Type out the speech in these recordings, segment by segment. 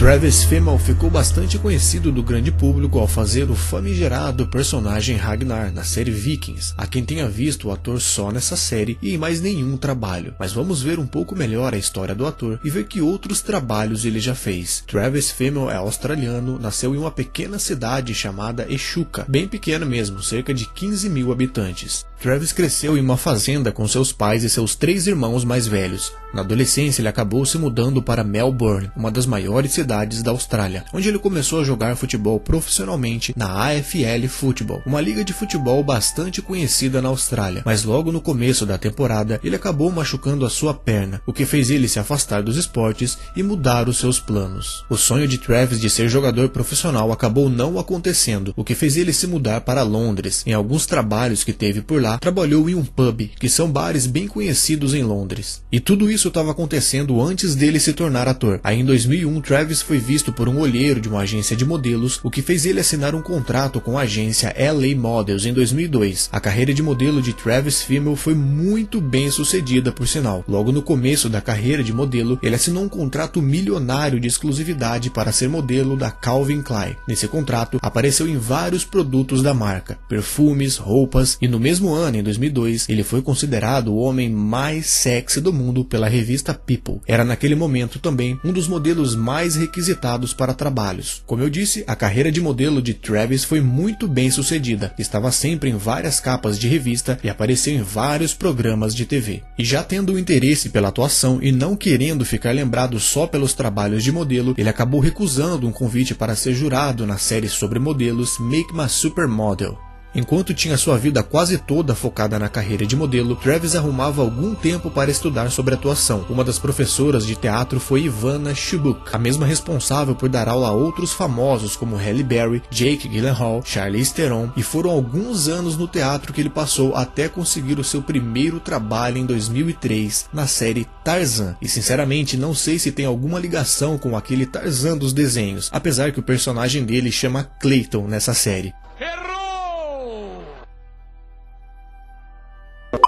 Travis Fimmel ficou bastante conhecido do grande público ao fazer o famigerado personagem Ragnar na série Vikings. Há quem tenha visto o ator só nessa série e em mais nenhum trabalho, mas vamos ver um pouco melhor a história do ator e ver que outros trabalhos ele já fez. Travis Fimmel é australiano, nasceu em uma pequena cidade chamada Echuca, bem pequena mesmo, cerca de 15 mil habitantes. Travis cresceu em uma fazenda com seus pais e seus 3 irmãos mais velhos. Na adolescência ele acabou se mudando para Melbourne, uma das maiores cidades da Austrália, onde ele começou a jogar futebol profissionalmente na AFL Football, uma liga de futebol bastante conhecida na Austrália, mas logo no começo da temporada ele acabou machucando a sua perna, o que fez ele se afastar dos esportes e mudar os seus planos. O sonho de Travis de ser jogador profissional acabou não acontecendo, o que fez ele se mudar para Londres. Em alguns trabalhos que teve por lá, trabalhou em um pub, que são bares bem conhecidos em Londres. E tudo isso estava acontecendo antes dele se tornar ator. Aí em 2001, Travis foi visto por um olheiro de uma agência de modelos, o que fez ele assinar um contrato com a agência LA Models em 2002. A carreira de modelo de Travis Fimmel foi muito bem sucedida, por sinal. Logo no começo da carreira de modelo, ele assinou um contrato milionário de exclusividade para ser modelo da Calvin Klein. Nesse contrato, apareceu em vários produtos da marca, perfumes, roupas, e no mesmo ano, em 2002, ele foi considerado o homem mais sexy do mundo pela revista People. Era naquele momento também um dos modelos mais requisitados para trabalhos. Como eu disse, a carreira de modelo de Travis foi muito bem sucedida. Estava sempre em várias capas de revista e apareceu em vários programas de TV. E já tendo o interesse pela atuação e não querendo ficar lembrado só pelos trabalhos de modelo, ele acabou recusando um convite para ser jurado na série sobre modelos Make Me Supermodel. Enquanto tinha sua vida quase toda focada na carreira de modelo, Travis arrumava algum tempo para estudar sobre atuação. Uma das professoras de teatro foi Ivana Shubuk, a mesma responsável por dar aula a outros famosos como Halle Berry, Jake Gyllenhaal, Charlize Theron, e foram alguns anos no teatro que ele passou até conseguir o seu primeiro trabalho em 2003, na série Tarzan. E sinceramente não sei se tem alguma ligação com aquele Tarzan dos desenhos, apesar que o personagem dele chama Clayton nessa série.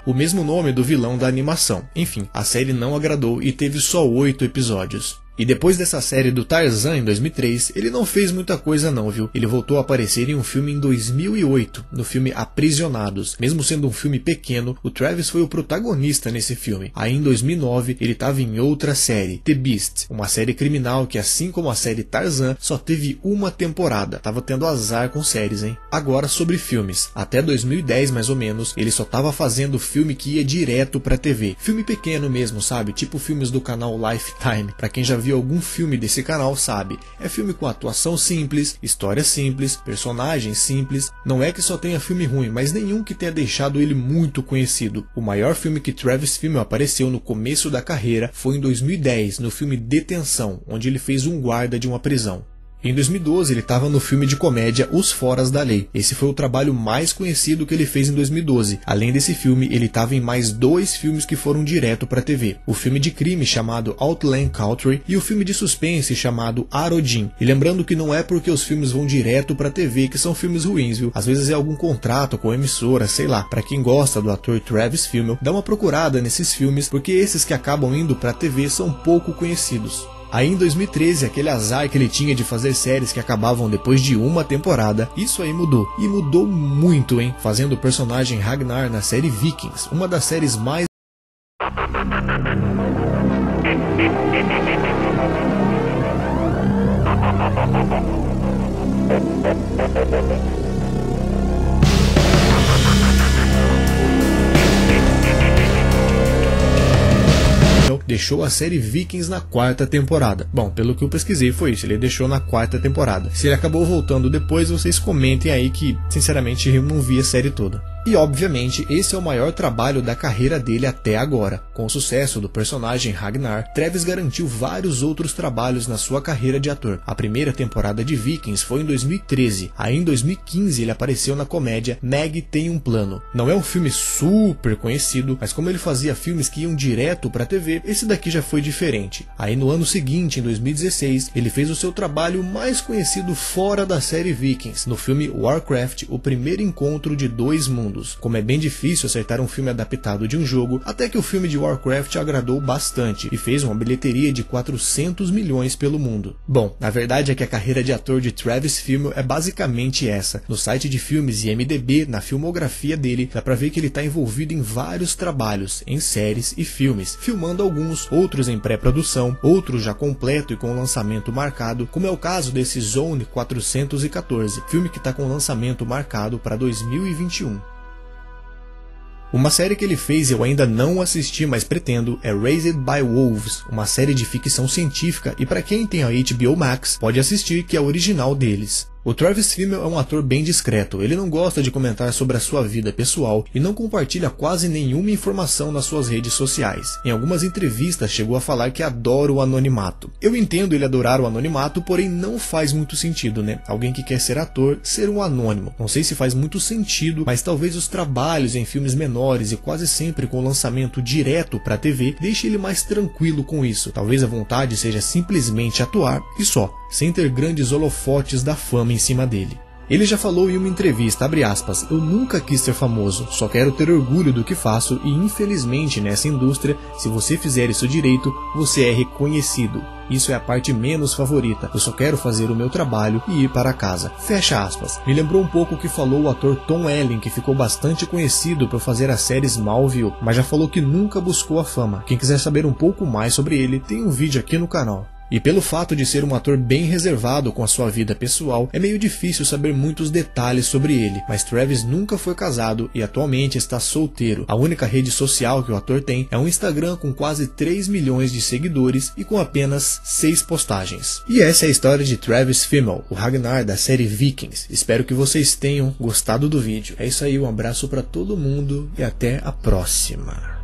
O mesmo nome do vilão da animação. Enfim, a série não agradou e teve só 8 episódios. E depois dessa série do Tarzan em 2003, ele não fez muita coisa não, viu? Ele voltou a aparecer em um filme em 2008, no filme Aprisionados. Mesmo sendo um filme pequeno, o Travis foi o protagonista nesse filme. Aí em 2009, ele estava em outra série, The Beast, uma série criminal que, assim como a série Tarzan, só teve uma temporada. Tava tendo azar com séries, hein? Agora sobre filmes. Até 2010, mais ou menos, ele só tava fazendo filme que ia direto pra TV. Filme pequeno mesmo, sabe? Tipo filmes do canal Lifetime. Pra quem já viu algum filme desse canal sabe, é filme com atuação simples, história simples, personagens simples. Não é que só tenha filme ruim, mas nenhum que tenha deixado ele muito conhecido. O maior filme que Travis Fimmel apareceu no começo da carreira foi em 2010, no filme Detenção, onde ele fez um guarda de uma prisão. Em 2012 ele estava no filme de comédia Os Foras da Lei. Esse foi o trabalho mais conhecido que ele fez em 2012. Além desse filme, ele estava em mais 2 filmes que foram direto para a TV. O filme de crime chamado Outland Country e o filme de suspense chamado Arodin. E lembrando que não é porque os filmes vão direto para a TV que são filmes ruins, viu? Às vezes é algum contrato com a emissora, sei lá. Para quem gosta do ator Travis Fimmel, dá uma procurada nesses filmes, porque esses que acabam indo para a TV são pouco conhecidos. Aí em 2013, aquele azar que ele tinha de fazer séries que acabavam depois de uma temporada, isso aí mudou. E mudou muito, hein? Fazendo o personagem Ragnar na série Vikings, uma das séries mais... deixou a série Vikings na 4ª temporada. Bom, pelo que eu pesquisei foi isso, ele deixou na 4ª temporada. Se ele acabou voltando depois, vocês comentem aí que, sinceramente, eu não vi a série toda. E obviamente esse é o maior trabalho da carreira dele até agora. Com o sucesso do personagem Ragnar, Travis garantiu vários outros trabalhos na sua carreira de ator. A primeira temporada de Vikings foi em 2013, aí em 2015 ele apareceu na comédia Meg Tem um Plano. Não é um filme super conhecido, mas como ele fazia filmes que iam direto pra TV, esse daqui já foi diferente. Aí no ano seguinte, em 2016, ele fez o seu trabalho mais conhecido fora da série Vikings, no filme Warcraft, O Primeiro Encontro de Dois Mundos. mundos. Como é bem difícil acertar um filme adaptado de um jogo, até que o filme de Warcraft agradou bastante e fez uma bilheteria de 400 milhões pelo mundo. Bom, a verdade é que a carreira de ator de Travis Fimmel é basicamente essa. No site de filmes IMDb, na filmografia dele, dá pra ver que ele está envolvido em vários trabalhos, em séries e filmes, filmando alguns, outros em pré-produção, outros já completo e com lançamento marcado, como é o caso desse Zone 414, filme que está com lançamento marcado para 2021. Uma série que ele fez e eu ainda não assisti, mas pretendo, é Raised by Wolves, uma série de ficção científica e para quem tem a HBO Max, pode assistir, que é a original deles. O Travis Fimmel é um ator bem discreto, ele não gosta de comentar sobre a sua vida pessoal e não compartilha quase nenhuma informação nas suas redes sociais. Em algumas entrevistas chegou a falar que adora o anonimato. Eu entendo ele adorar o anonimato, porém não faz muito sentido, né? Alguém que quer ser ator, ser um anônimo. Não sei se faz muito sentido, mas talvez os trabalhos em filmes menores e quase sempre com lançamento direto para a TV deixe ele mais tranquilo com isso. Talvez a vontade seja simplesmente atuar e só, sem ter grandes holofotes da fama em cima dele. Ele já falou em uma entrevista, abre aspas, eu nunca quis ser famoso, só quero ter orgulho do que faço e infelizmente nessa indústria, se você fizer isso direito, você é reconhecido. Isso é a parte menos favorita, eu só quero fazer o meu trabalho e ir para casa. Fecha aspas. Me lembrou um pouco o que falou o ator Tom Welling, que ficou bastante conhecido por fazer a série Smallville, mas já falou que nunca buscou a fama. Quem quiser saber um pouco mais sobre ele, tem um vídeo aqui no canal. E pelo fato de ser um ator bem reservado com a sua vida pessoal, é meio difícil saber muitos detalhes sobre ele, mas Travis nunca foi casado e atualmente está solteiro. A única rede social que o ator tem é um Instagram com quase 3 milhões de seguidores e com apenas 6 postagens. E essa é a história de Travis Fimmel, o Ragnar da série Vikings. Espero que vocês tenham gostado do vídeo. É isso aí, um abraço para todo mundo e até a próxima.